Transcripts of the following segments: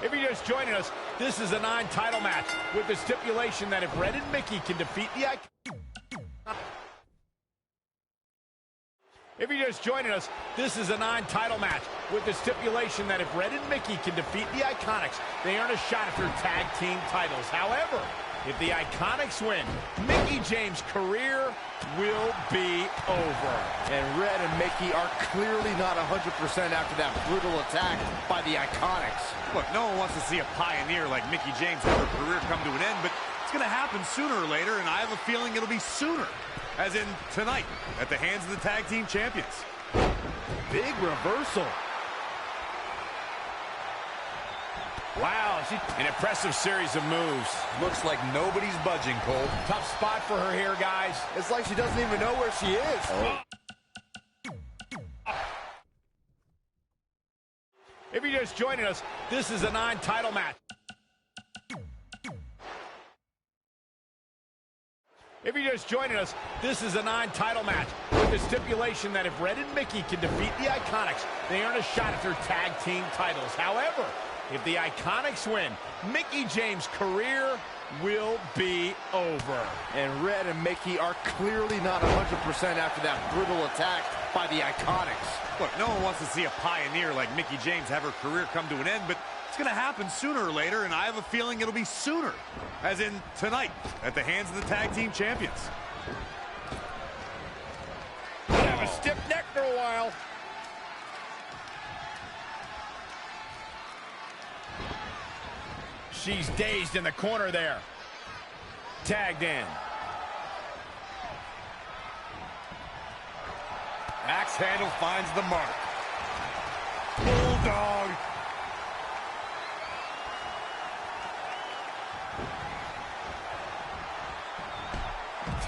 If you're just joining us, this is a non-title match with the stipulation that if Red and Mickey can defeat the If you're just joining us, this is a non-title match with the stipulation that if Red and Mickey can defeat the Iconics, they earn a shot at their tag team titles. However, if the Iconics win, Mickie James' career will be over. And Red and Mickey are clearly not 100% after that brutal attack by the Iconics. Look, no one wants to see a pioneer like Mickie James have her career come to an end, but it's going to happen sooner or later, and I have a feeling it'll be sooner, as in tonight, at the hands of the tag team champions. Big reversal. Wow, an impressive series of moves. Looks like nobody's budging, Cole. Tough spot for her here, guys. It's like she doesn't even know where she is. Oh. If you're just joining us, this is a non-title match. If you're just joining us, this is a non-title match with the stipulation that if Red and Mickey can defeat the Iconics, they earn a shot at their tag team titles. However, if the Iconics win, Mickie James' career will be over. And Red and Mickey are clearly not 100% after that brutal attack by the Iconics. Look, no one wants to see a pioneer like Mickie James have her career come to an end, but it's going to happen sooner or later, and I have a feeling it'll be sooner, as in tonight, at the hands of the tag team champions. Gonna have a stiff neck for a while. She's dazed in the corner there. Tagged in. Axe handle finds the mark. Bulldog.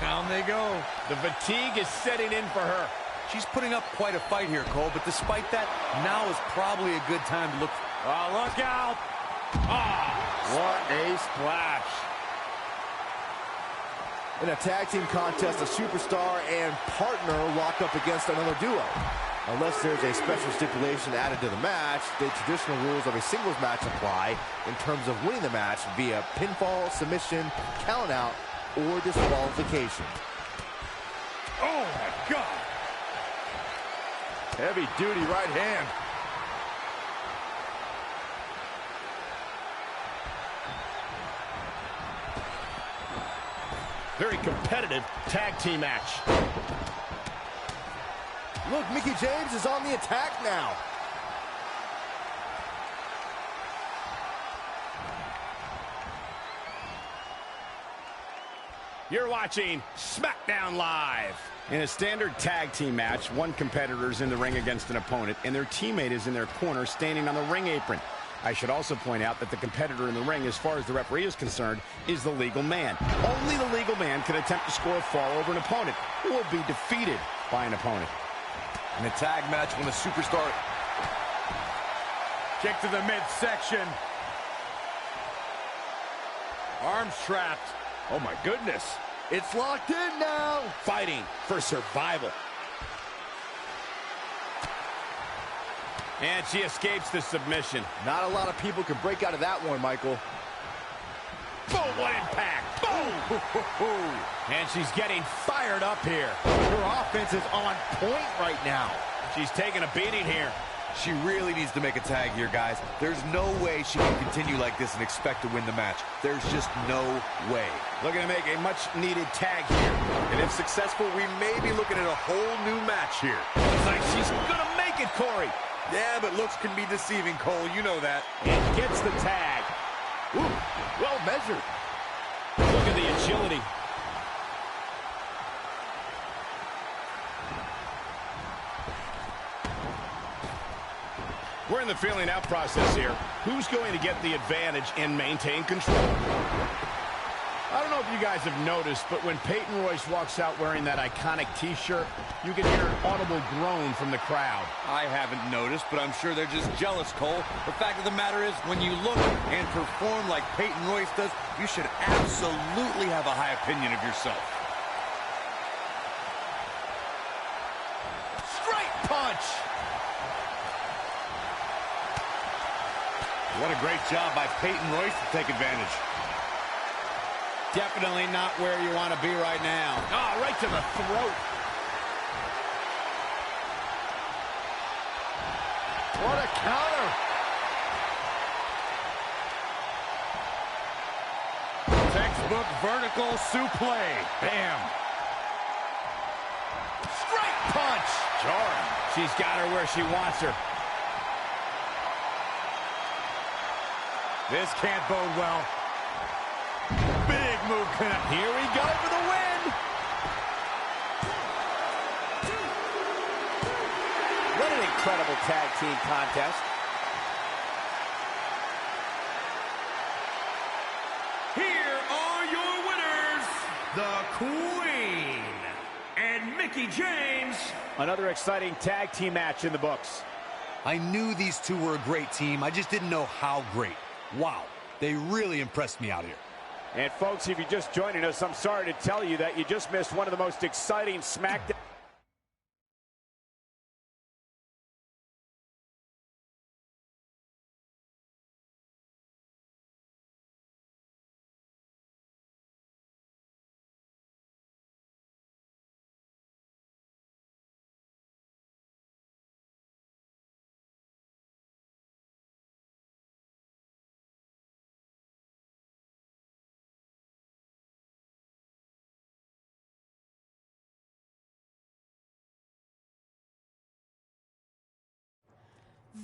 Down they go. The fatigue is setting in for her. She's putting up quite a fight here, Cole, but despite that, now is probably a good time to look. Oh, look out. Oh, what a splash. In a tag team contest, a superstar and partner lock up against another duo. Unless there's a special stipulation added to the match, the traditional rules of a singles match apply in terms of winning the match via pinfall, submission, countout, or disqualification. Oh, my God. Heavy duty right hand. Very competitive tag team match. Look, Mickie James is on the attack now. You're watching SmackDown Live. In a standard tag team match, one competitor is in the ring against an opponent, and their teammate is in their corner standing on the ring apron. I should also point out that the competitor in the ring, as far as the referee is concerned, is the legal man. Only the legal man can attempt to score a fall over an opponent or be defeated by an opponent. In a tag match, when a superstar... Kick to the midsection. Arms trapped. Oh, my goodness. It's locked in now. Fighting for survival. And she escapes the submission. Not a lot of people can break out of that one, Michael. Boom, what impact. Boom. And she's getting fired up here. Her offense is on point right now. She's taking a beating here. She really needs to make a tag here, guys. There's no way she can continue like this and expect to win the match. There's just no way. Looking to make a much-needed tag here. And if successful, we may be looking at a whole new match here. Looks like she's gonna make it, Corey. Yeah, but looks can be deceiving, Cole. You know that. And gets the tag. Ooh, well measured. Look at the agility. We're in the feeling out process here. Who's going to get the advantage and maintain control? I don't know if you guys have noticed, but when Peyton Royce walks out wearing that iconic T-shirt, you can hear an audible groan from the crowd. I haven't noticed, but I'm sure they're just jealous, Cole. The fact of the matter is, when you look and perform like Peyton Royce does, you should absolutely have a high opinion of yourself. Straight punch! What a great job by Peyton Royce to take advantage. Definitely not where you want to be right now. Oh, right to the throat. What a counter. Textbook vertical suplex. Bam. Straight punch. Jarring. She's got her where she wants her. This can't bode well. Big move connect. Here we go for the win. What an incredible tag team contest. Here are your winners, the Queen and Mickie James. Another exciting tag team match in the books. I knew these two were a great team. I just didn't know how great. Wow, they really impressed me out here. And folks, if you're just joining us, I'm sorry to tell you that you just missed one of the most exciting SmackDown.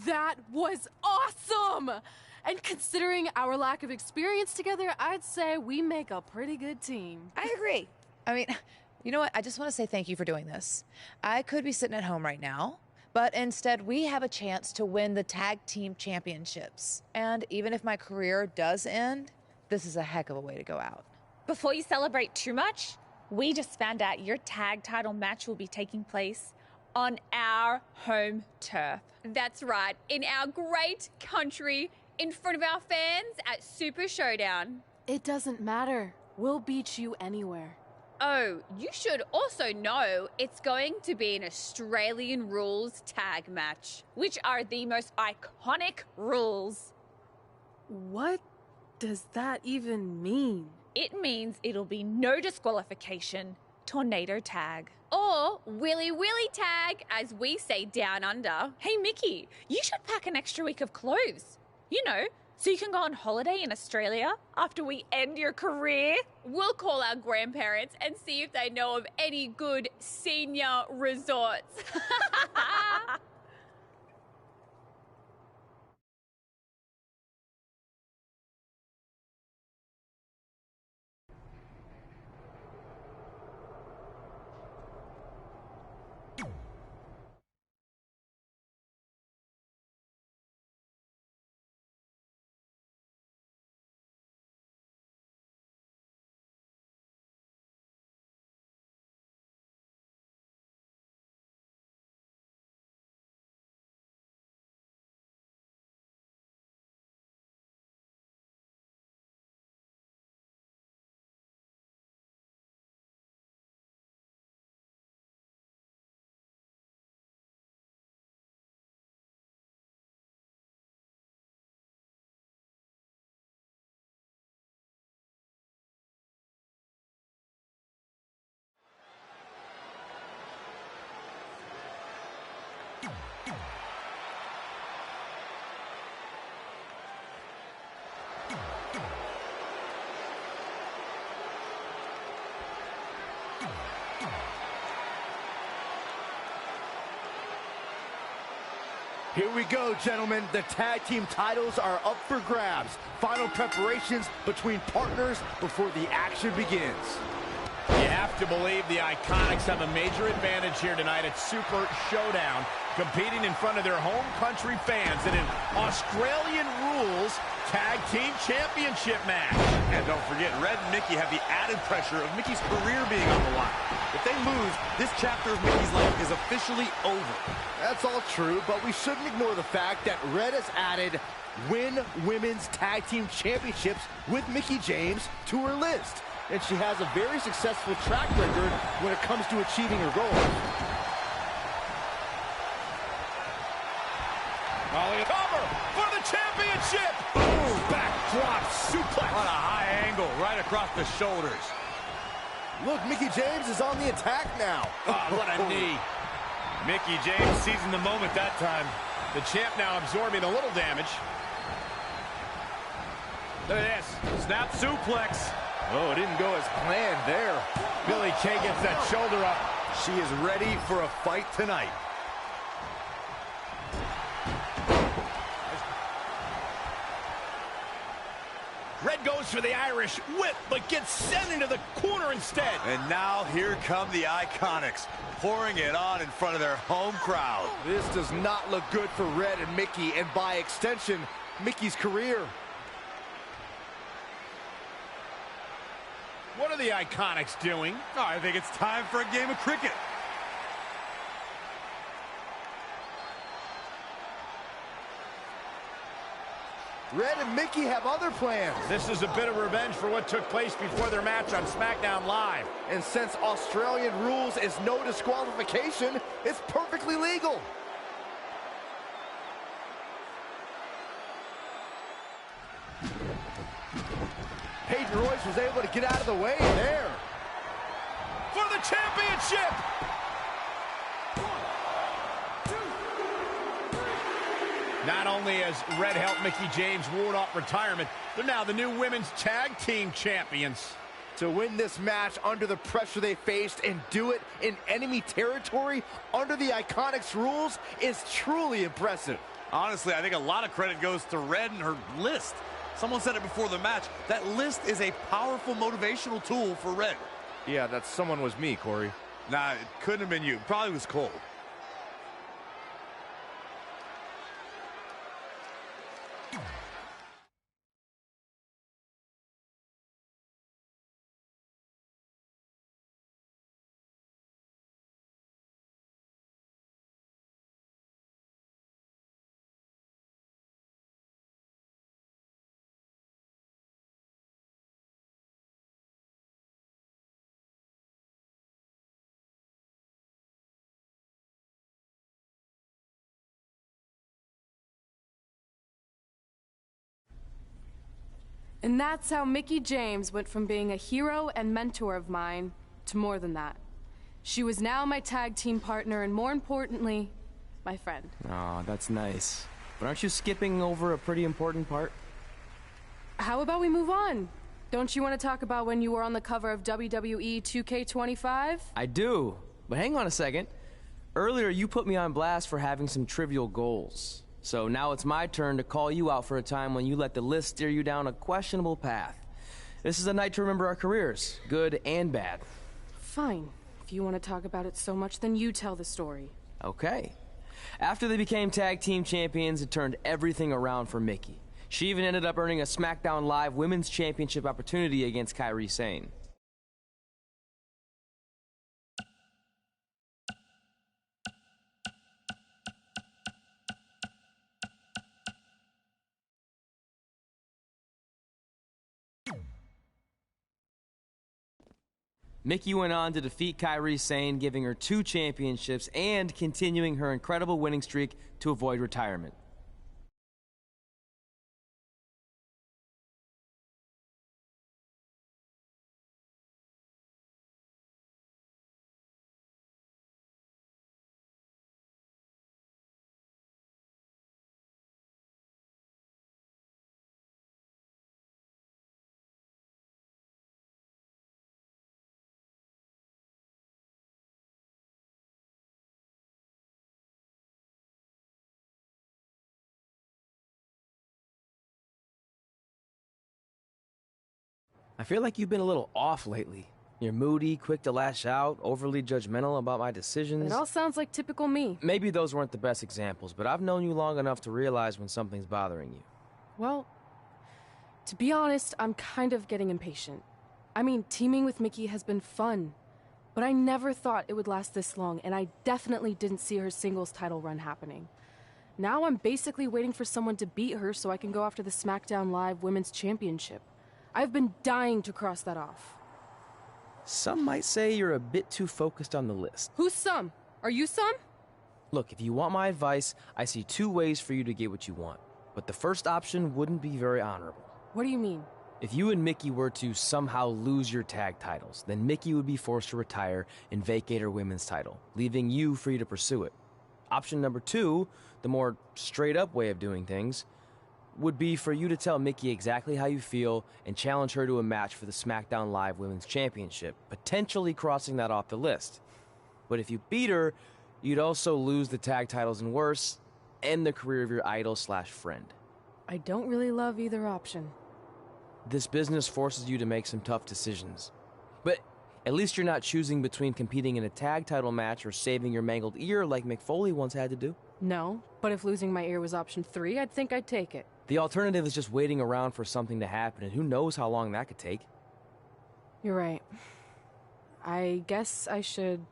That was awesome! And considering our lack of experience together, I'd say we make a pretty good team. I agree. I mean, you know what? I just want to say thank you for doing this. I could be sitting at home right now, but instead we have a chance to win the tag team championships. And even if my career does end, this is a heck of a way to go out. Before you celebrate too much, we just found out your tag title match will be taking place on our home turf. That's right, in our great country, in front of our fans at Super Showdown. It doesn't matter. We'll beat you anywhere. Oh, you should also know it's going to be an Australian rules tag match, which are the most iconic rules. What does that even mean? It means it'll be no disqualification, tornado tag. Or willy willy tag, as we say down under. Hey, Mickie, you should pack an extra week of clothes. You know, so you can go on holiday in Australia after we end your career. We'll call our grandparents and see if they know of any good senior resorts. Here we go, gentlemen. The tag team titles are up for grabs. Final preparations between partners before the action begins. You have to believe the Iconics have a major advantage here tonight at Super Showdown, competing in front of their home country fans in an Australian rules tag team championship match. And don't forget, Red and Mickie have the added pressure of Mickie's career being on the line. If they lose, this chapter of Mickie's life is officially over. That's all true, but we shouldn't ignore the fact that Red has added Win Women's Tag Team Championships with Mickie James to her list. And she has a very successful track record when it comes to achieving her goals. Cover for the championship. Boom, backdrop suplex. On a high angle, right across the shoulders. Look, Mickie James is on the attack now. Oh, what a knee. Mickie James seizing the moment that time. The champ now absorbing a little damage. Look at this. Snap suplex. Oh, it didn't go as planned there. Billie Kay gets that shoulder up. She is ready for a fight tonight. Red goes for the Irish whip, but gets sent into the corner instead. And now here come the Iconics, pouring it on in front of their home crowd. This does not look good for Red and Mickie, and by extension, Mickie's career. What are the Iconics doing? Oh, I think it's time for a game of cricket. Red and Mickie have other plans. This is a bit of revenge for what took place before their match on SmackDown Live. And since Australian rules is no disqualification, it's perfectly legal. Peyton Royce was able to get out of the way there. For the championship! Not only has Red helped Mickie James ward off retirement, they're now the new women's tag team champions. To win this match under the pressure they faced and do it in enemy territory under the Iconics rules is truly impressive. Honestly, I think a lot of credit goes to Red and her list. Someone said it before the match. That list is a powerful motivational tool for Red. Yeah, that someone was me, Corey. Nah, it couldn't have been you. Probably was Cole. And that's how Mickie James went from being a hero and mentor of mine to more than that. She was now my tag team partner and, more importantly, my friend. Aw, that's nice. But aren't you skipping over a pretty important part? How about we move on? Don't you want to talk about when you were on the cover of WWE 2K25? I do, but hang on a second. Earlier, you put me on blast for having some trivial goals. So now it's my turn to call you out for a time when you let the list steer you down a questionable path. This is a night to remember our careers, good and bad. Fine. If you want to talk about it so much, then you tell the story. Okay. After they became tag team champions, it turned everything around for Mickie. She even ended up earning a SmackDown Live Women's Championship opportunity against Kairi Sane. Mickie went on to defeat Kairi Sane, giving her 2 championships and continuing her incredible winning streak to avoid retirement. I feel like you've been a little off lately. You're moody, quick to lash out, overly judgmental about my decisions. It all sounds like typical me. Maybe those weren't the best examples, but I've known you long enough to realize when something's bothering you. Well, to be honest, I'm kind of getting impatient. I mean, teaming with Mickie has been fun, but I never thought it would last this long, and I definitely didn't see her singles title run happening. Now I'm basically waiting for someone to beat her so I can go after the SmackDown Live Women's Championship. I've been dying to cross that off. Some might say you're a bit too focused on the list. Who's some? Are you some? Look, if you want my advice, I see 2 ways for you to get what you want. but the first option wouldn't be very honorable. What do you mean? If you and Mickey were to somehow lose your tag titles, then Mickey would be forced to retire and vacate her women's title, leaving you free to pursue it. Option number 2, the more straight-up way of doing things, would be for you to tell Mickey exactly how you feel and challenge her to a match for the SmackDown Live Women's Championship, potentially crossing that off the list. But if you beat her, you'd also lose the tag titles and worse, end the career of your idol/friend. I don't really love either option. This business forces you to make some tough decisions. But at least you're not choosing between competing in a tag title match or saving your mangled ear like Mick Foley once had to do. No, but if losing my ear was option 3, I'd think I'd take it. The alternative is just waiting around for something to happen, and who knows how long that could take. You're right. I guess I should...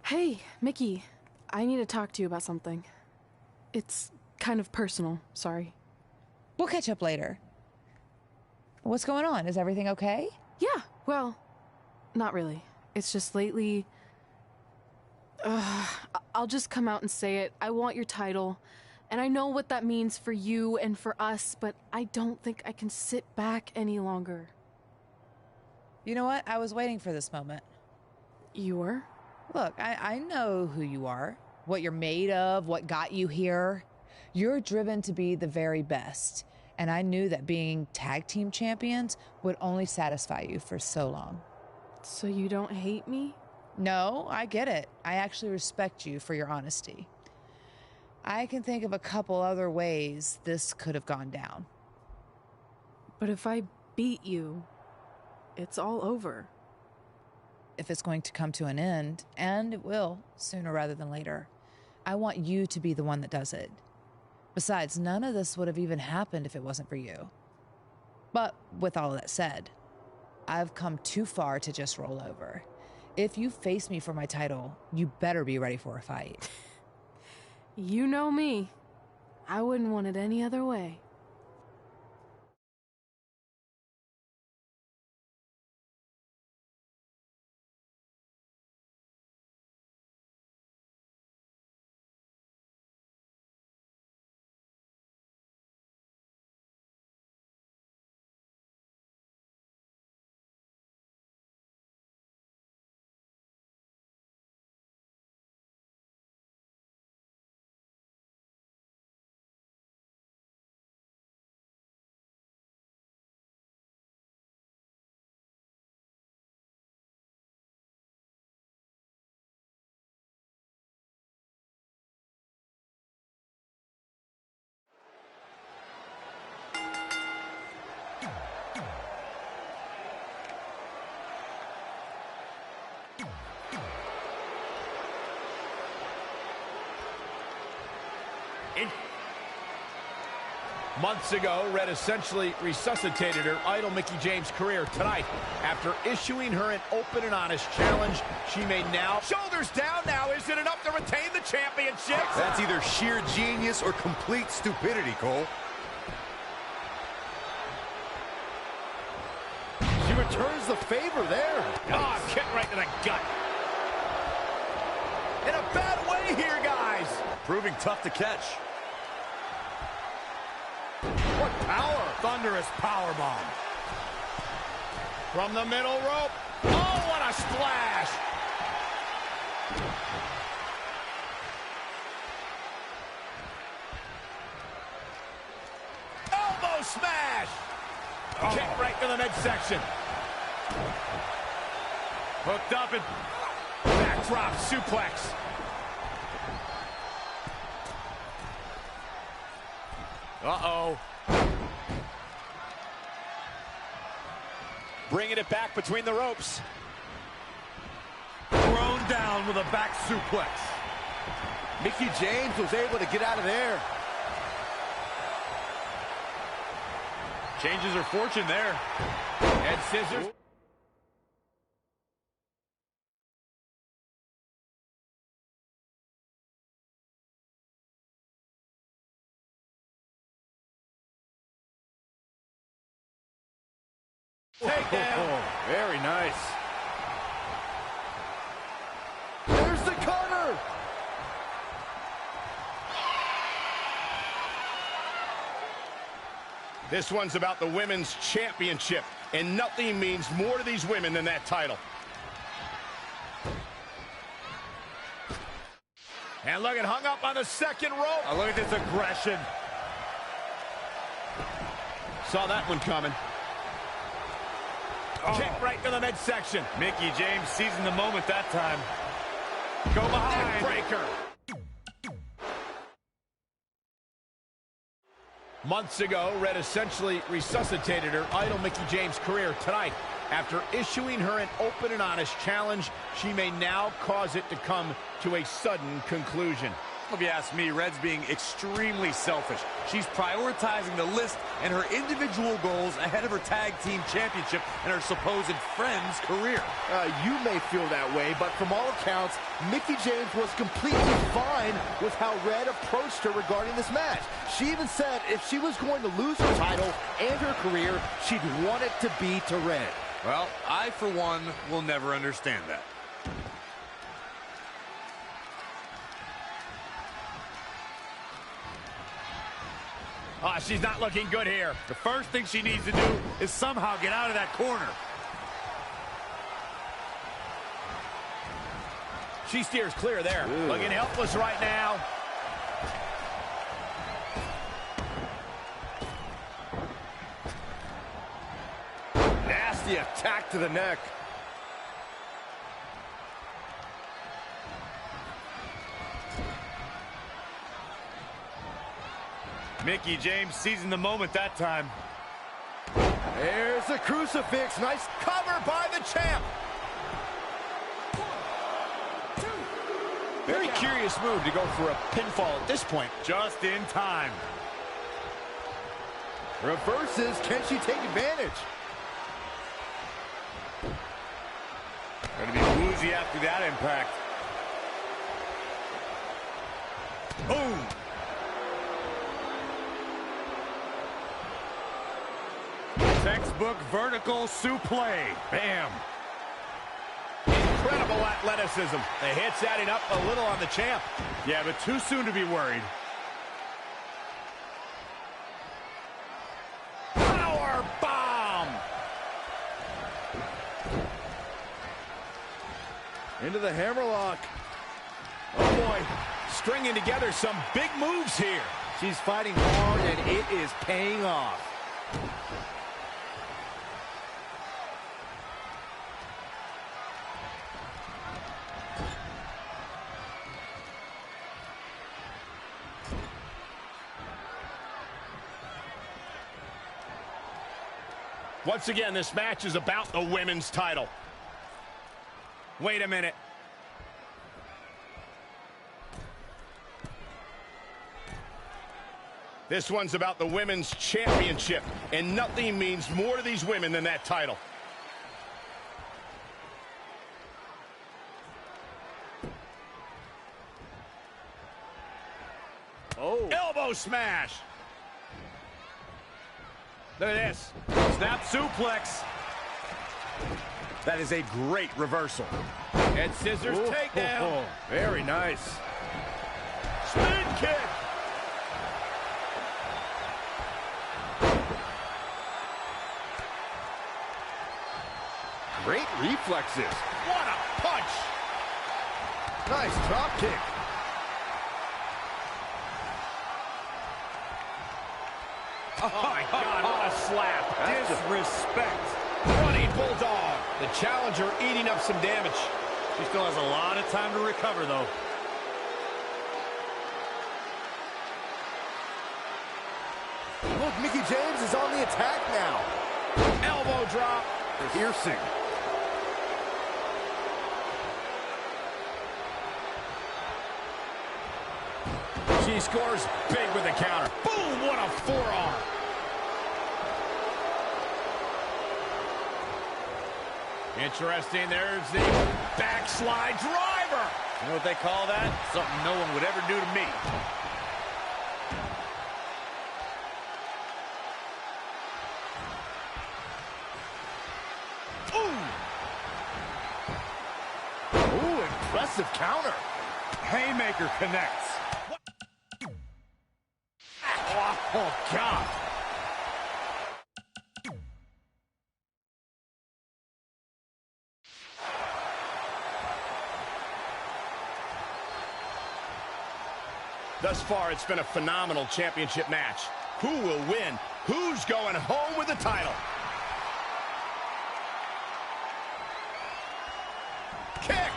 Hey, Mickey, I need to talk to you about something. It's kind of personal, sorry. We'll catch up later. What's going on? Is everything okay? Yeah, well, not really. It's just lately... I'll just come out and say it. I want your title, and I know what that means for you and for us, but I don't think I can sit back any longer. You know what? I was waiting for this moment. You were? Look, I know who you are, what you're made of, what got you here. You're driven to be the very best, and I knew that being tag team champions would only satisfy you for so long. So you don't hate me? No, I get it. I actually respect you for your honesty. I can think of a couple other ways this could have gone down. But if I beat you, it's all over. If it's going to come to an end, and it will, sooner rather than later, I want you to be the one that does it. Besides, none of this would have even happened if it wasn't for you. But with all that said, I've come too far to just roll over. If you face me for my title, you better be ready for a fight. You know me. I wouldn't want it any other way. Months ago, Red essentially resuscitated her idol Mickie James' career. Tonight, after issuing her an open and honest challenge, she may now... Shoulders down now. Is it enough to retain the championship? That's either sheer genius or complete stupidity, Cole. She returns the favor there. Oh, kick right to the gut. In a bad way here, guys. Proving tough to catch. What power. Thunderous powerbomb. From the middle rope. Oh, what a splash. Elbow smash. Oh. Kick right to the midsection. Hooked up and backdrop suplex. Uh-oh. Bringing it back between the ropes. Thrown down with a back suplex. Mickie James was able to get out of there. Changes her fortune there. Head scissors. Takedown. Very nice. There's the cutter. This one's about the women's championship, and nothing means more to these women than that title. And look, it hung up on the second rope. Oh, look at this aggression. Saw that one coming. Oh. Kick right to the midsection. Mickie James seizing the moment that time. Go behind. Breaker. Months ago, Red essentially resuscitated her idol Mickie James' career. Tonight, after issuing her an open and honest challenge, she may now cause it to come to a sudden conclusion. If you ask me, Red's being extremely selfish. She's prioritizing the list and her individual goals ahead of her tag team championship and her supposed friend's career. You may feel that way, but from all accounts, Mickie James was completely fine with how Red approached her regarding this match. She even said if she was going to lose her title and her career, she'd want it to be to Red. Well, I, for one, will never understand that. Oh, she's not looking good here. The first thing she needs to do is somehow get out of that corner. She steers clear there. Ooh. Looking helpless right now. Nasty attack to the neck. Mickie James seizing the moment that time. There's the crucifix. Nice cover by the champ. Very curious move to go for a pinfall at this point. Just in time. Reverses. Can she take advantage? Going to be woozy after that impact. Boom. Textbook vertical suplex. Bam. Incredible athleticism. The hit's adding up a little on the champ. Yeah, but too soon to be worried. Power bomb. Into the hammerlock. Oh, boy. Stringing together some big moves here. She's fighting hard, and it is paying off. Once again, this match is about the women's title. Wait a minute. This one's about the women's championship, and nothing means more to these women than that title. Oh. Elbow smash. Look at this. Snap suplex. That is a great reversal. And scissors takedown. Very nice. Spin kick. Great reflexes. What a punch. Nice drop kick. Oh, my God, what a slap. Disrespect. Running bulldog. The challenger eating up some damage. She still has a lot of time to recover, though. Look, Mickie James is on the attack now. Elbow drop. Piercing. She scores big with the counter. Boom, what a forearm. Interesting, there's the backslide driver. You know what they call that? Something no one would ever do to me. impressive counter. Haymaker connects. Oh, God. Thus far, it's been a phenomenal championship match. Who will win? Who's going home with the title? Kick!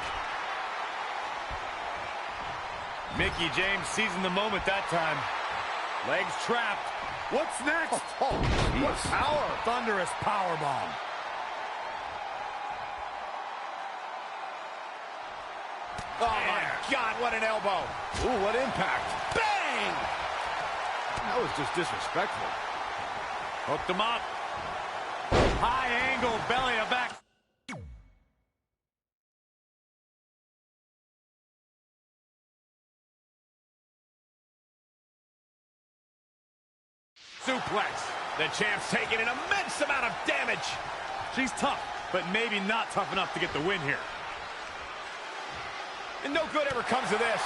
Mickie James seizing the moment that time. Legs trapped. What's next? What power. Thunderous powerbomb. Oh, my God, what an elbow. Ooh, what impact. Bang! That was just disrespectful. Hooked him up. High angle, belly to back. Suplex. The champ's taking an immense amount of damage. She's tough, but maybe not tough enough to get the win here. And no good ever comes of this.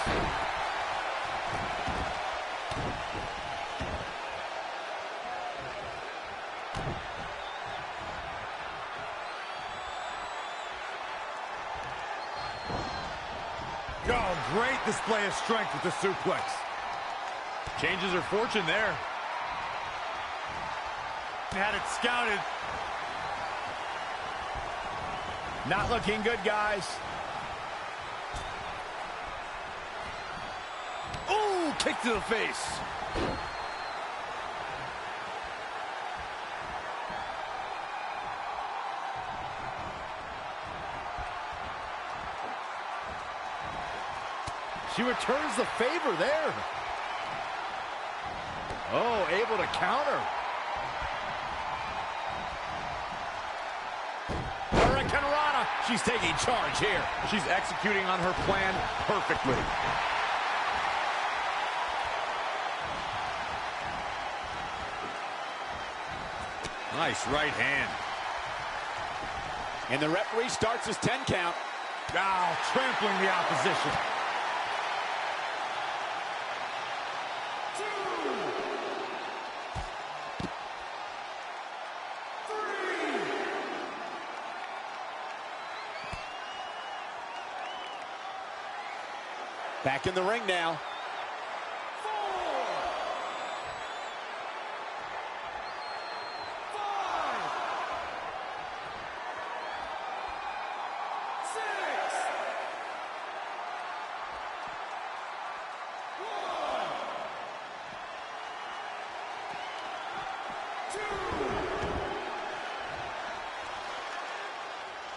Oh, great display of strength with the suplex. Changes her fortune there. Had it scouted. Not looking good, guys. Ooh, kick to the face. She returns the favor there. Oh, able to counter. Hurricanrana. She's taking charge here. She's executing on her plan perfectly. Nice right hand. And the referee starts his 10 count. Wow, trampling the opposition. Back in the ring now.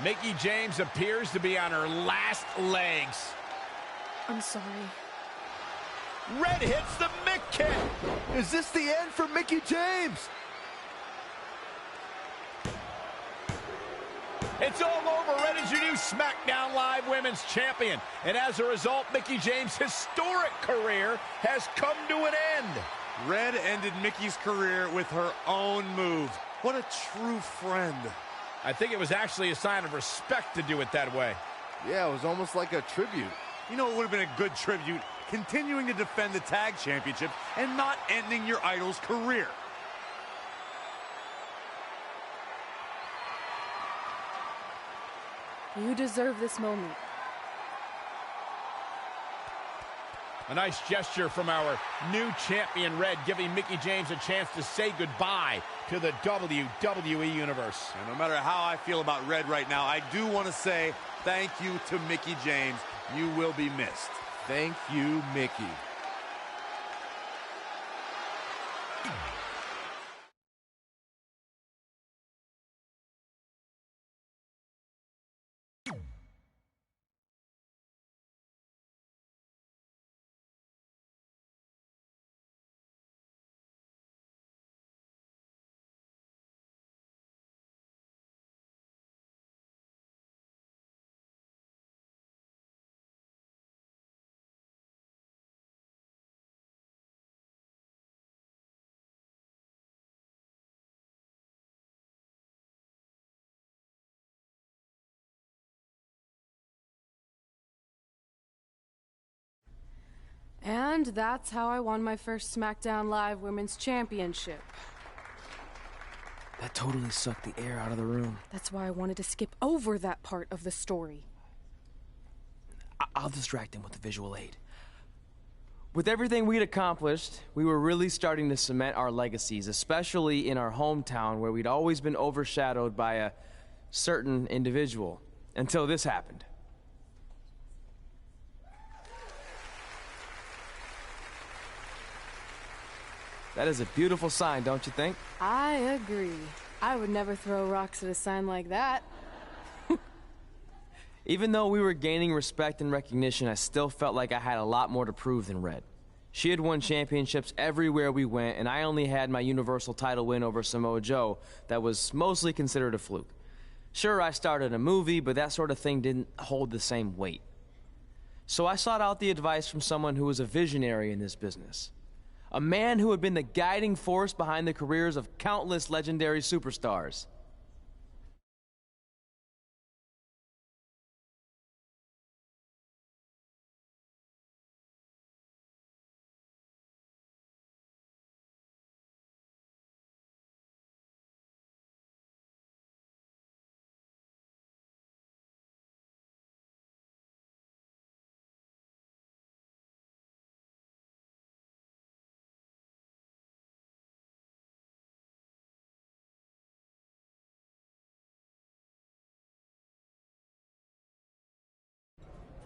Mickie James appears to be on her last legs. I'm sorry. Red hits the Mick kick. Is this the end for Mickie James? It's all over. Red is your new SmackDown Live Women's Champion. And as a result, Mickie James' historic career has come to an end. Red ended Mickie's career with her own move. What a true friend. I think it was actually a sign of respect to do it that way. Yeah, it was almost like a tribute. You know, it would have been a good tribute, continuing to defend the tag championship and not ending your idol's career. You deserve this moment. A nice gesture from our new champion, Red, giving Mickie James a chance to say goodbye to the WWE Universe. And no matter how I feel about Red right now, I do want to say thank you to Mickie James. You will be missed. Thank you, Mickie. And that's how I won my first SmackDown Live Women's Championship. That totally sucked the air out of the room. That's why I wanted to skip over that part of the story. I'll distract him with the visual aid. With everything we'd accomplished, we were really starting to cement our legacies, especially in our hometown where we'd always been overshadowed by a certain individual, until this happened. That is a beautiful sign, don't you think? I agree. I would never throw rocks at a sign like that. Even though we were gaining respect and recognition, I still felt like I had a lot more to prove than Red. She had won championships everywhere we went, and I only had my Universal title win over Samoa Joe that was mostly considered a fluke. Sure, I started a movie, but that sort of thing didn't hold the same weight. So I sought out the advice from someone who was a visionary in this business. A man who had been the guiding force behind the careers of countless legendary superstars.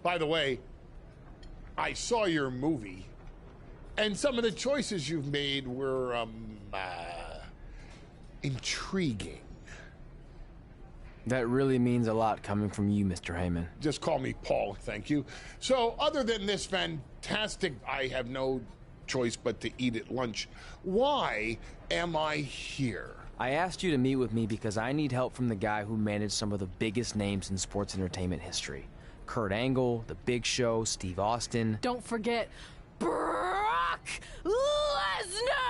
By the way, I saw your movie, and some of the choices you've made were, intriguing. That really means a lot coming from you, Mr. Heyman. Just call me Paul, thank you. So, other than this fantastic, I have no choice but to eat at lunch, why am I here? I asked you to meet with me because I need help from the guy who managed some of the biggest names in sports entertainment history. Kurt Angle, The Big Show, Steve Austin. Don't forget Brock Lesnar!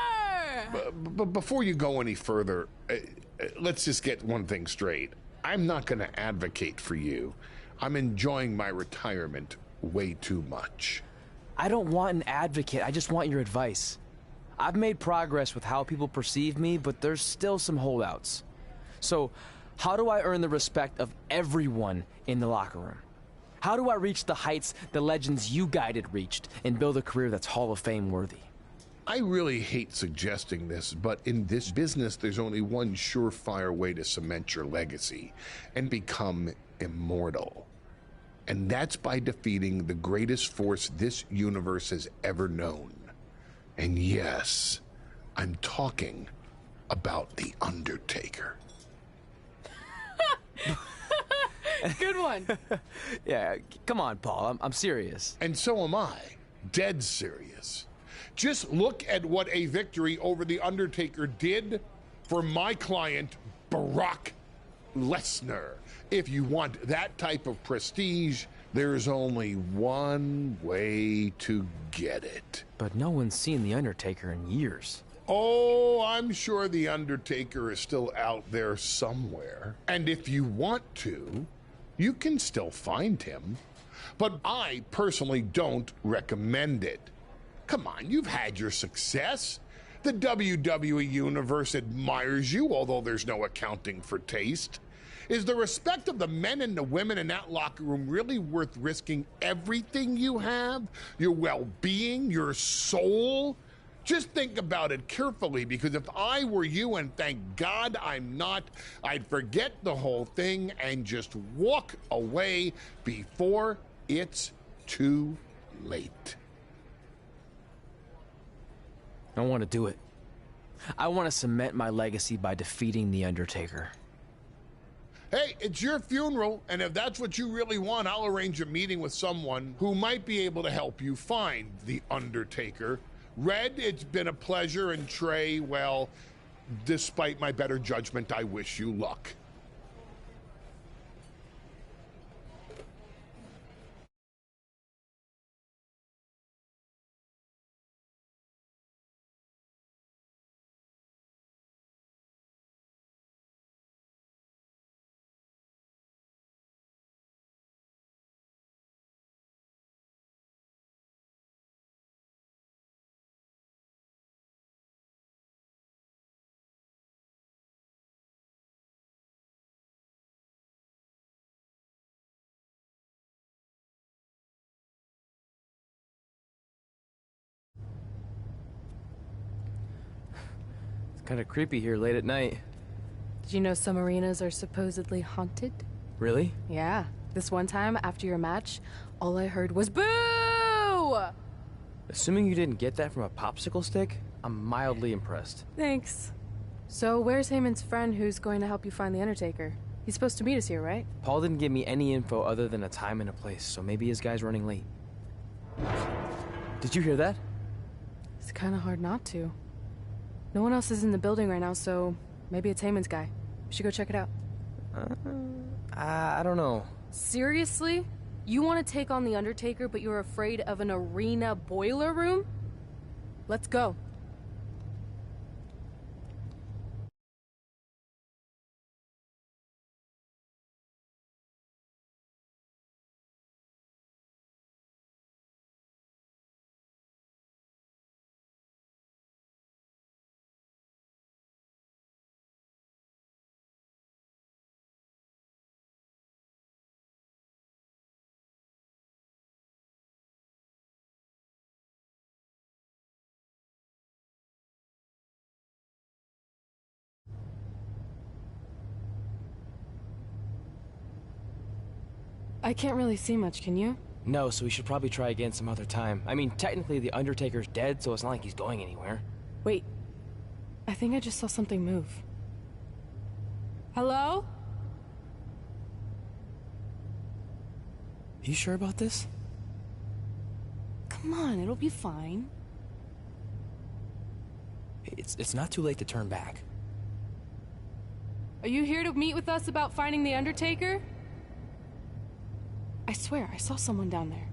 But before you go any further, let's just get one thing straight. I'm not going to advocate for you. I'm enjoying my retirement way too much. I don't want an advocate, I just want your advice. I've made progress with how people perceive me, but there's still some holdouts. So, how do I earn the respect of everyone in the locker room? How do I reach the heights the legends you guided reached and build a career that's Hall of Fame worthy? I really hate suggesting this, but in this business, there's only one surefire way to cement your legacy and become immortal. And that's by defeating the greatest force this universe has ever known. And yes, I'm talking about The Undertaker. Good one. Yeah, come on, Paul, I'm serious. And so am I, dead serious. Just look at what a victory over The Undertaker did for my client, Brock Lesnar. If you want that type of prestige, there's only one way to get it. But no one's seen The Undertaker in years. Oh, I'm sure The Undertaker is still out there somewhere. And if you want to, you can still find him. But I personally don't recommend it. Come on, you've had your success. The WWE Universe admires you, although there's no accounting for taste. Is the respect of the men and the women in that locker room really worth risking everything you have? Your well-being, your soul? Just think about it carefully, because if I were you, and thank God I'm not, I'd forget the whole thing and just walk away before it's too late. I want to do it. I want to cement my legacy by defeating The Undertaker. Hey, it's your funeral, and if that's what you really want, I'll arrange a meeting with someone who might be able to help you find The Undertaker. Red, it's been a pleasure, and Trey, well, despite my better judgment, I wish you luck. Kind of creepy here late at night. Did you know some arenas are supposedly haunted? Really? Yeah. This one time, after your match, all I heard was boo! Assuming you didn't get that from a popsicle stick, I'm mildly impressed. Thanks. So where's Heyman's friend who's going to help you find the Undertaker? He's supposed to meet us here, right? Paul didn't give me any info other than a time and a place, so maybe his guy's running late. Did you hear that? It's kind of hard not to. No one else is in the building right now, so maybe it's Heyman's guy. We should go check it out. I don't know. Seriously? You want to take on the Undertaker, but you're afraid of an arena boiler room? Let's go. I can't really see much, can you? No, so we should probably try again some other time. I mean, technically the Undertaker's dead, so it's not like he's going anywhere. Wait. I think I just saw something move. Hello? You sure about this? Come on, it'll be fine. It's not too late to turn back. Are you here to meet with us about finding the Undertaker? I swear, I saw someone down there.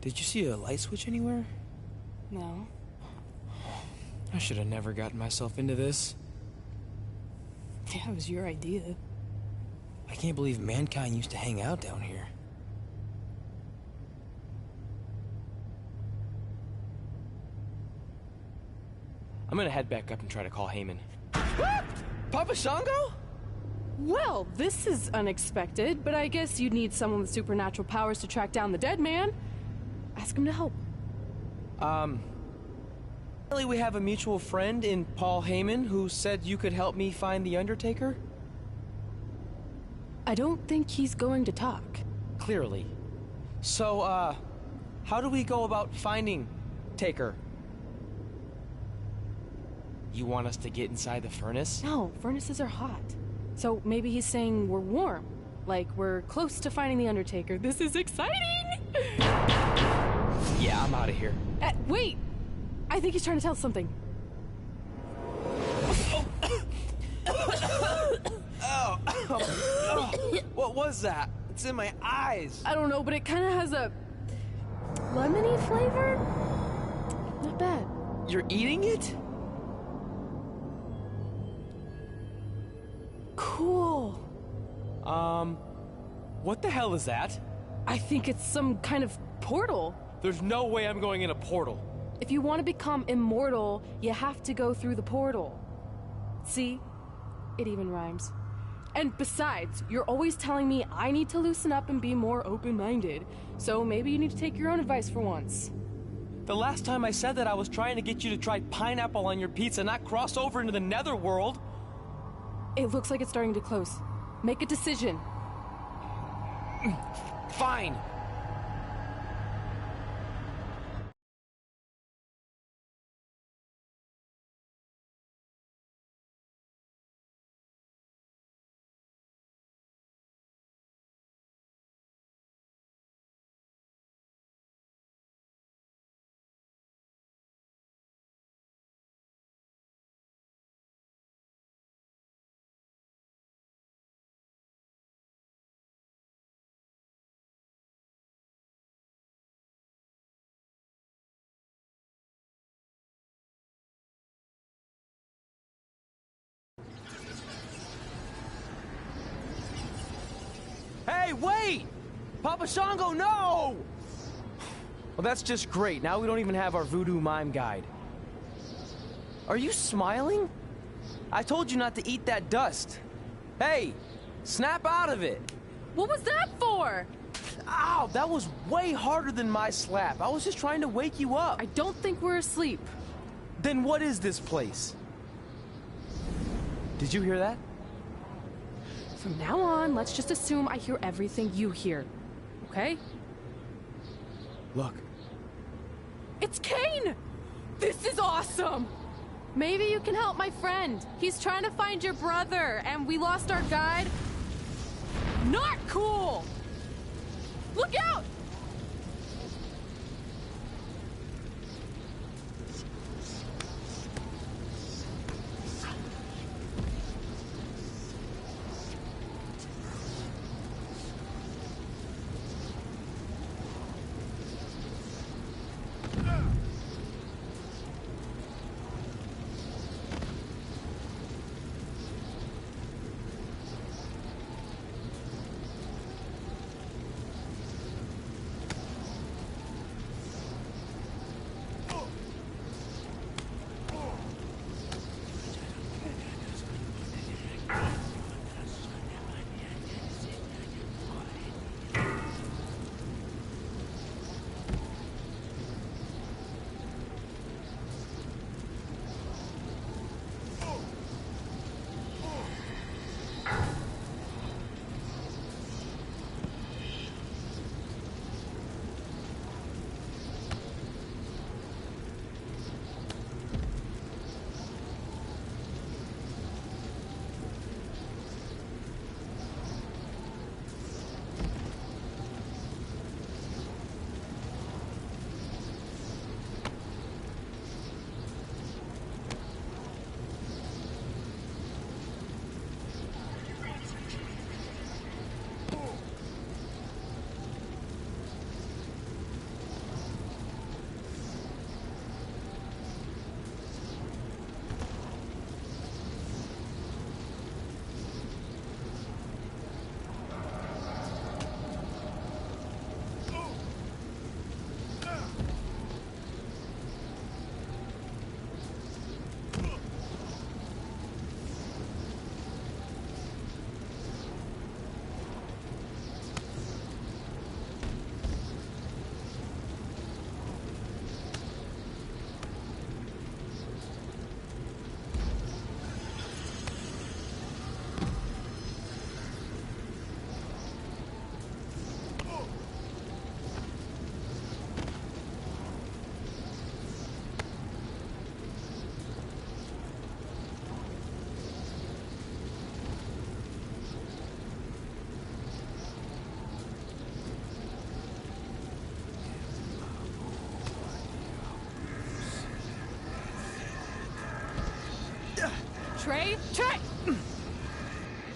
Did you see a light switch anywhere? No. I should have never gotten myself into this. Yeah, it was your idea. I can't believe mankind used to hang out down here. I'm gonna head back up and try to call Heyman. Papa Shango? Well, this is unexpected, but I guess you'd need someone with supernatural powers to track down the dead man. Ask him to help. Really, we have a mutual friend in Paul Heyman who said you could help me find the Undertaker? I don't think he's going to talk. Clearly. So, how do we go about finding Taker? You want us to get inside the furnace? No, furnaces are hot. So maybe he's saying we're warm. Like we're close to finding the Undertaker. This is exciting! Yeah, I'm out of here. Wait! I think he's trying to tell us something. What was that? It's in my eyes. I don't know, but it kind of has a lemony flavor? Not bad. You're eating it? Cool. What the hell is that? I think it's some kind of portal. There's no way I'm going in a portal. If you want to become immortal, you have to go through the portal. See? It even rhymes. And besides, you're always telling me I need to loosen up and be more open-minded. So maybe you need to take your own advice for once. The last time I said that, I was trying to get you to try pineapple on your pizza, not cross over into the netherworld. It looks like it's starting to close. Make a decision. Fine. Hey, wait! Papa Shango, no! Well, that's just great. Now we don't even have our voodoo mime guide. Are you smiling? I told you not to eat that dust. Hey, snap out of it. What was that for? Ow, that was way harder than my slap. I was just trying to wake you up. I don't think we're asleep. Then what is this place? Did you hear that? From now on, let's just assume I hear everything you hear. Okay? Look. It's Kane! This is awesome! Maybe you can help my friend. He's trying to find your brother, and we lost our guide. Not cool! Look out! Trey?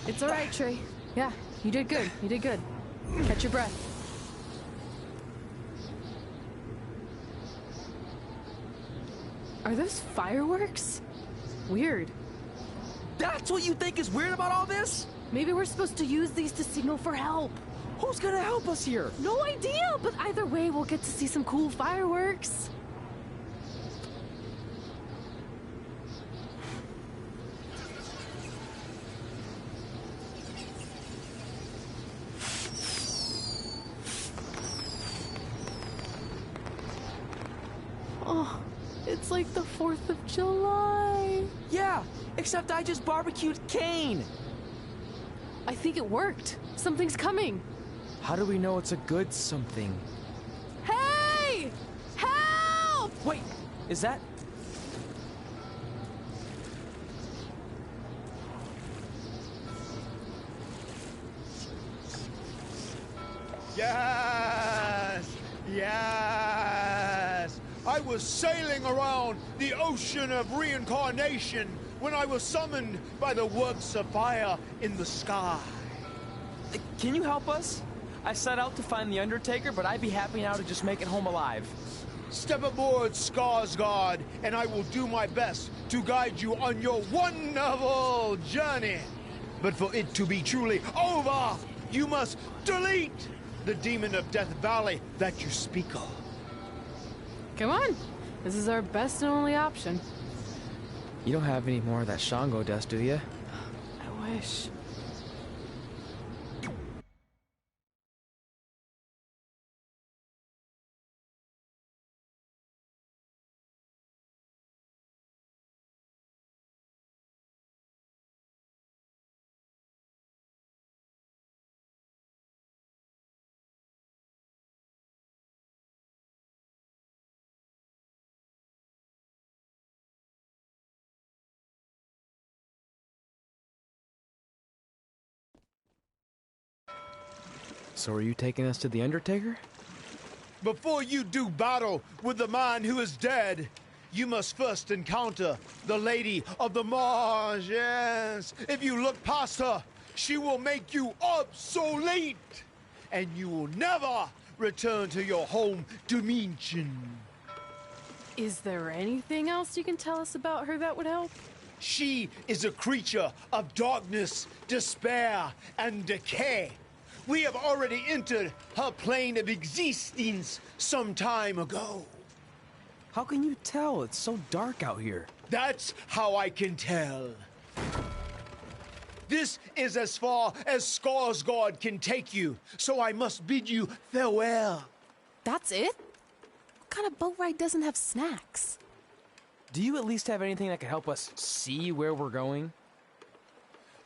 It's all right, Trey. Yeah, you did good. You did good. Catch your breath. Are those fireworks? Weird. That's what you think is weird about all this? Maybe we're supposed to use these to signal for help. Who's gonna help us here? No idea, but either way, we'll get to see some cool fireworks. Oh, it's like the 4th of July. Yeah, except I just barbecued Kane. I think it worked. Something's coming. How do we know it's a good something? Hey! Help! Wait, is that... Yes! Yes! I was sailing around the ocean of reincarnation when I was summoned by the works of fire in the sky. Can you help us? I set out to find the Undertaker, but I'd be happy now to just make it home alive. Step aboard, Skarsgård, and I will do my best to guide you on your wonderful journey. But for it to be truly over, you must delete the demon of Death Valley that you speak of. Come on. This is our best and only option. You don't have any more of that Shango dust, do you? I wish. So are you taking us to the Undertaker? Before you do battle with the man who is dead, you must first encounter the Lady of the Marsh. Yes. If you look past her, she will make you obsolete, and you will never return to your home dimension. Is there anything else you can tell us about her that would help? She is a creature of darkness, despair, and decay. We have already entered her plane of existence some time ago. How can you tell? It's so dark out here. That's how I can tell. This is as far as Skarsgård can take you, so I must bid you farewell. That's it? What kind of boat ride doesn't have snacks? Do you at least have anything that can help us see where we're going?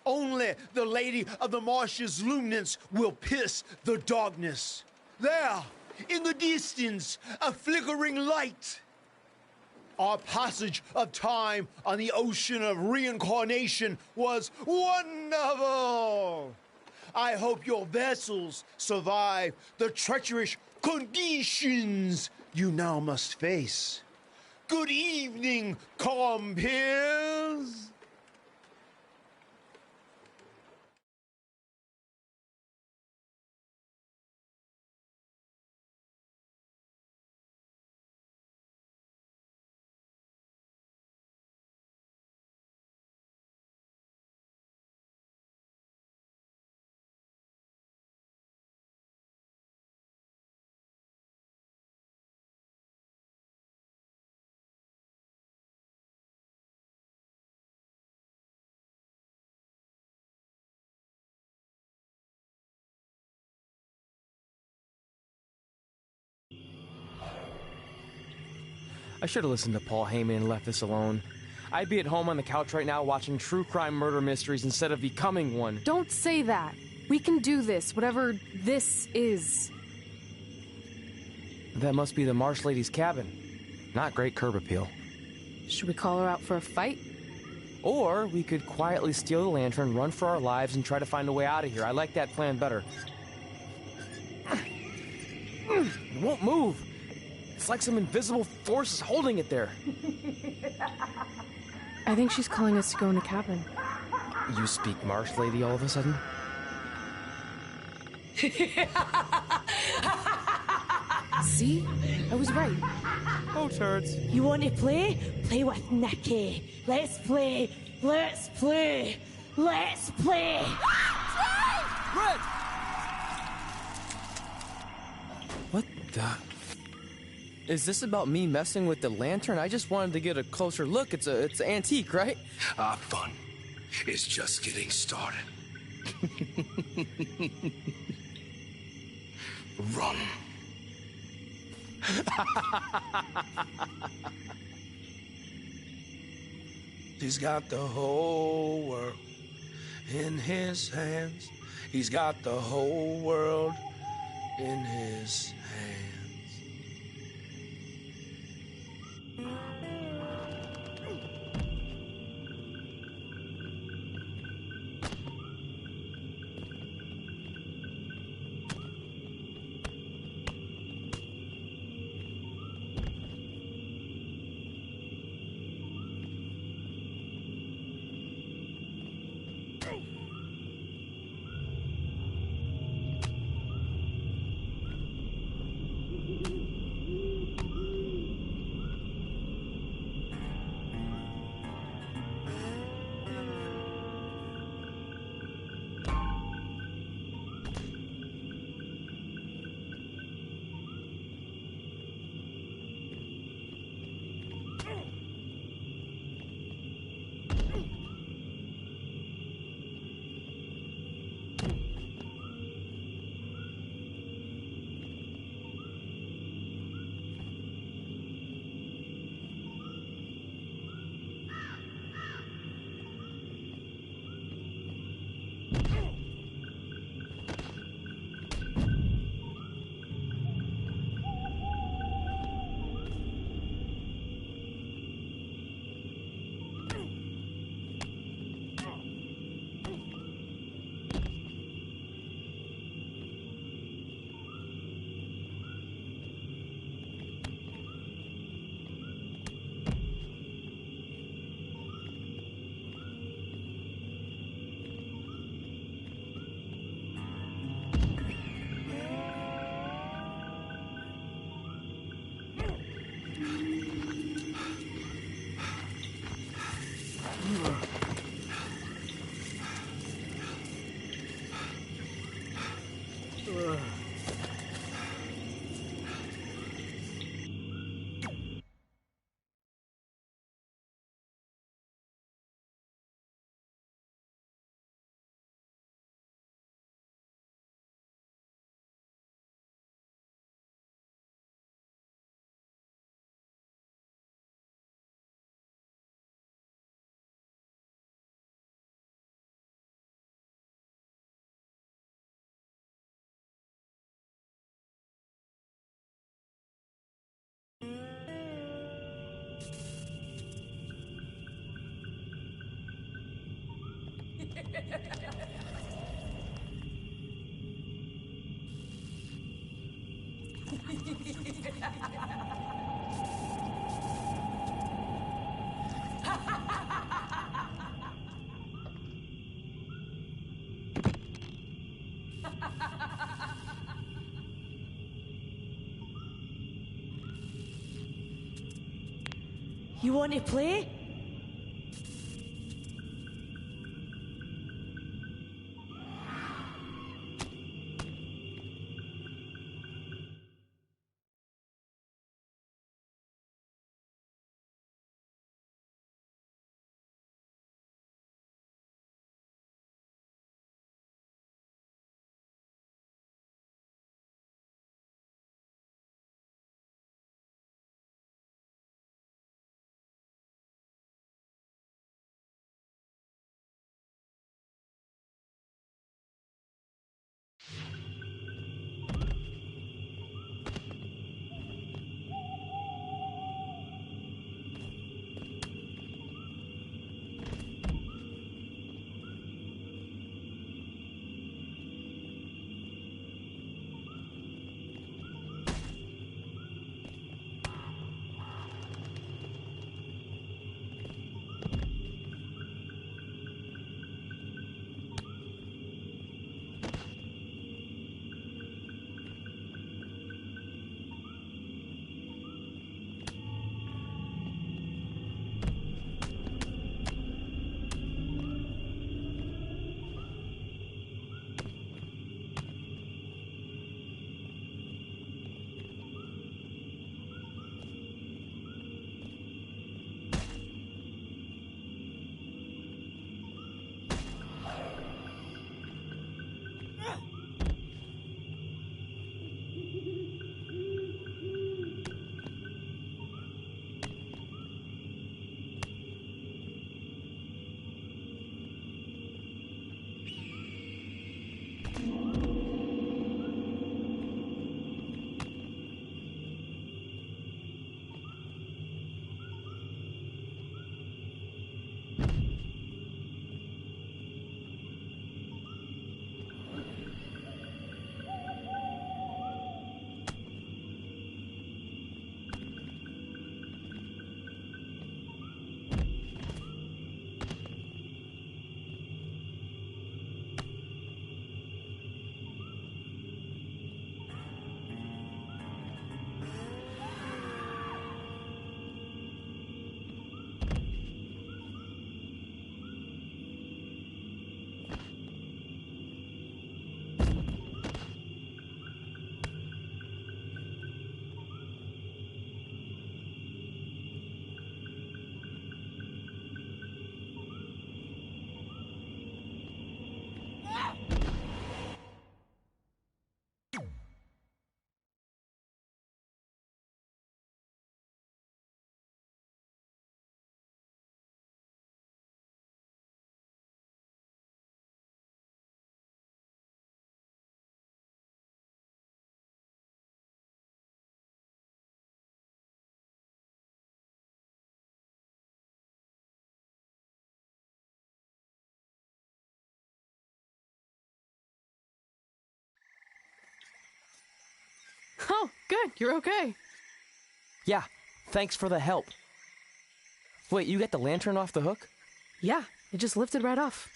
Only the Lady of the Marsh's luminance will pierce the darkness. There, in the distance, a flickering light. Our passage of time on the ocean of reincarnation was wonderful. I hope your vessels survive the treacherous conditions you now must face. Good evening, compeers. I should have listened to Paul Heyman and left this alone. I'd be at home on the couch right now watching true crime murder mysteries instead of becoming one. Don't say that. We can do this, whatever this is. That must be the Marsh Lady's cabin. Not great curb appeal. Should we call her out for a fight? Or we could quietly steal the lantern, run for our lives, and try to find a way out of here. I like that plan better. It won't move. It's like some invisible force is holding it there. I think she's calling us to go in the cabin. You speak Marsh Lady all of a sudden? See? I was right. Oh, turds. You want to play? Play with Nikki. Let's play. Let's play. Let's play. Red! What the... Is this about me messing with the lantern? I just wanted to get a closer look. It's an antique, right? Our fun is just getting started. Run. He's got the whole world in his hands. He's got the whole world in his hands. You want to play? Oh, good. You're okay. Yeah, thanks for the help. Wait, you got the lantern off the hook? Yeah, it just lifted right off.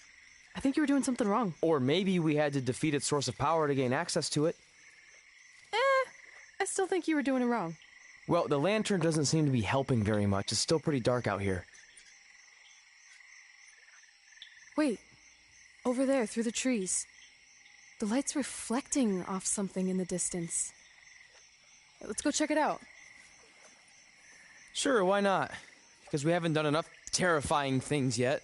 I think you were doing something wrong. Or maybe we had to defeat its source of power to gain access to it. I still think you were doing it wrong. Well, the lantern doesn't seem to be helping very much. It's still pretty dark out here. Wait, over there, through the trees. The light's reflecting off something in the distance. Let's go check it out. Sure, why not? Because we haven't done enough terrifying things yet.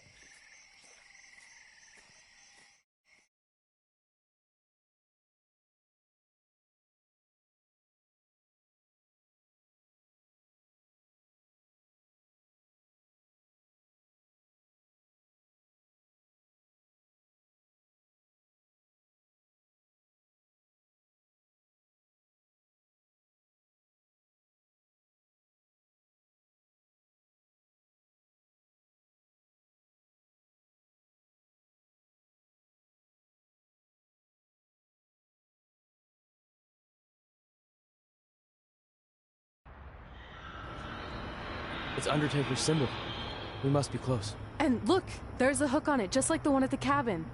It's Undertaker's symbol. We must be close. And look, there's a hook on it, just like the one at the cabin.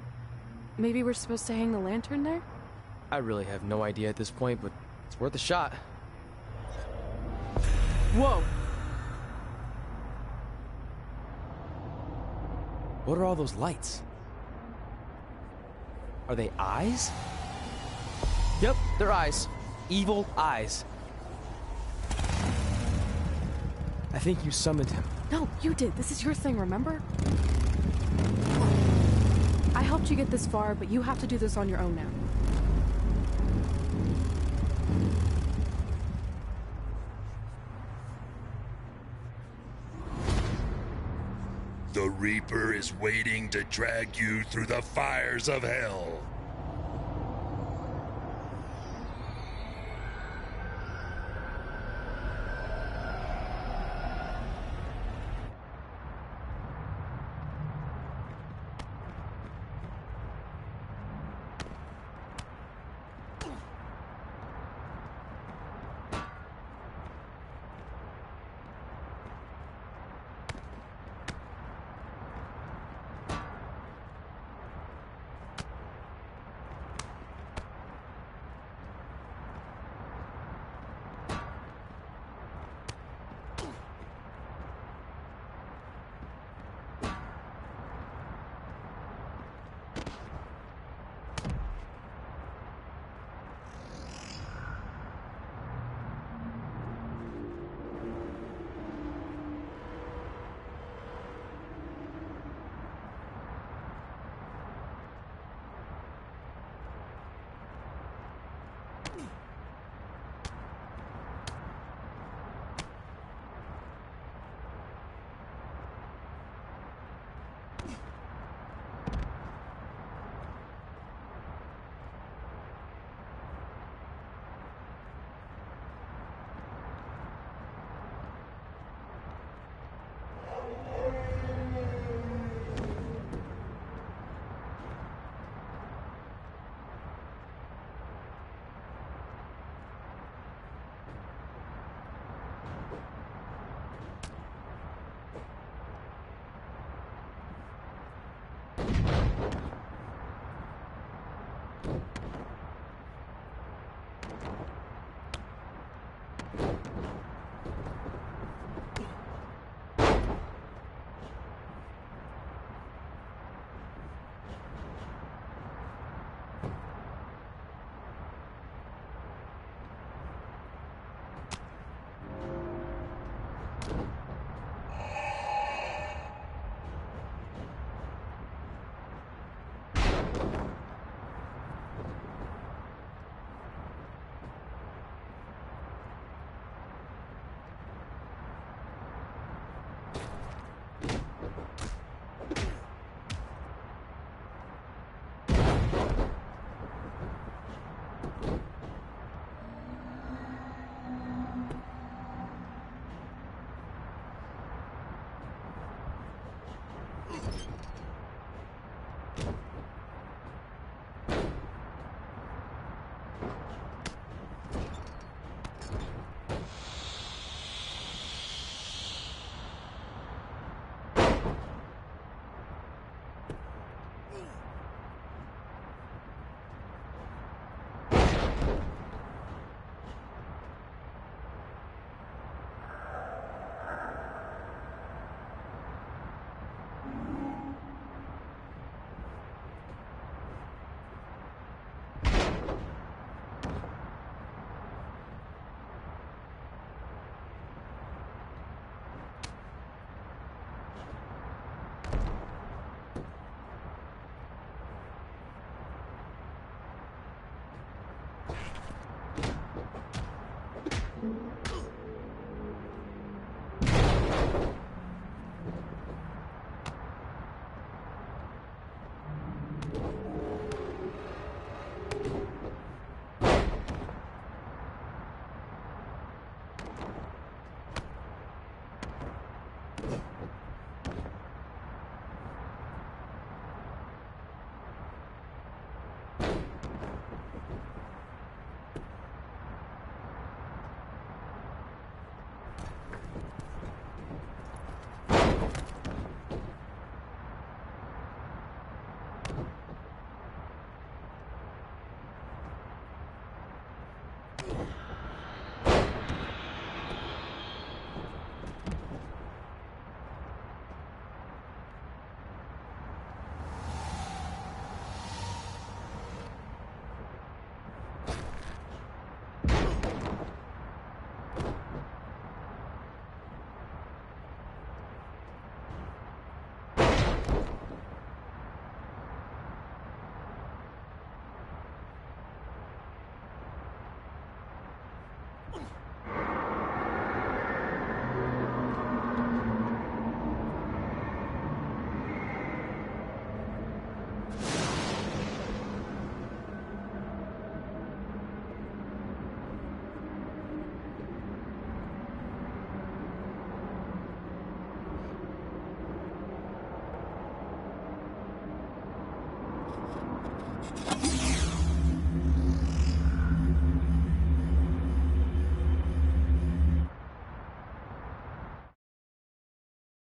Maybe we're supposed to hang the lantern there? I really have no idea at this point, but it's worth a shot. Whoa! What are all those lights? Are they eyes? Yep, they're eyes. Evil eyes. I think you summoned him. No, you did. This is your thing, remember? I helped you get this far, but you have to do this on your own now. The Reaper is waiting to drag you through the fires of hell.